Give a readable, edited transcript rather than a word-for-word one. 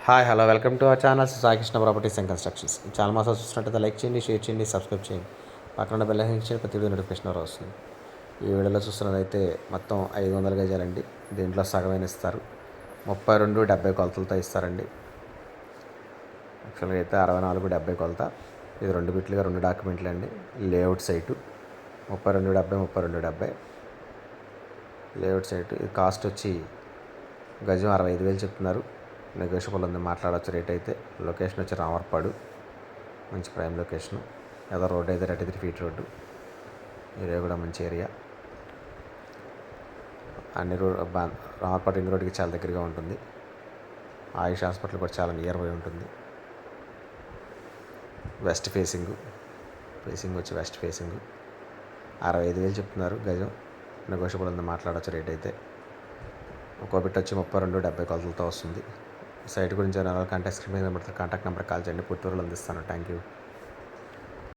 Hi hello welcome to our channel Saikrishna properties and constructions. చాలా మాసాలు చూసినట్టయితే లైక్ చేయండి, షేర్ చేయండి, సబ్స్క్రైబ్ చేయండి. పక్కన బెల్ ఐకాన్ ఇచ్చి ప్రతి వీడియో నోటిఫికేషన్ వస్తుంది. ఈ వీడియోలో చూస్తున్నదైతే మొత్తం 500 గజాలండి. దీంట్లో సగమైన ఇస్తారు. 32-70 కొలతలతో ఇస్తారండి. యాక్చువల్గా అయితే 64-70 కొలత. ఇది 2 బిట్లుగా 2 డాక్యుమెంట్లు అండి. Layout site 32-70 layout site. ఇది కాస్ట్ వచ్చి గజం 65,000 చెప్తున్నారు. నెగోషియబుల్ ఉంది, మాట్లాడవచ్చు రేట్ అయితే. లొకేషన్ వచ్చి రామర్పాడు, మంచి ప్రైమ్ లొకేషన్. ఏదో రోడ్ అయితే 33 ఫీట్ రోడ్డు. ఏరియా కూడా మంచి ఏరియా. అన్ని రామర్పాడు రింగ్ రోడ్డుకి చాలా దగ్గరగా ఉంటుంది. ఆయుష్ హాస్పిటల్ కూడా చాలా నియర్ బై ఉంటుంది. వెస్ట్ ఫేసింగ్ వచ్చి వెస్ట్ ఫేసింగ్. 65,000 చెప్తున్నారు గజం. నెగోషియబుల్ ఉంది, మాట్లాడవచ్చు రేట్ అయితే. ఒక్కో బిట్ వచ్చి 32-70 కొలతలతో వస్తుంది. సైట్ గురించి కాంటాక్ట్ స్క్రీన్ మీద కాంటాక్ట్ నెంబర్ కాల్ చేయండి, పూర్తి వివరాలు అందిస్తాను. Thank you.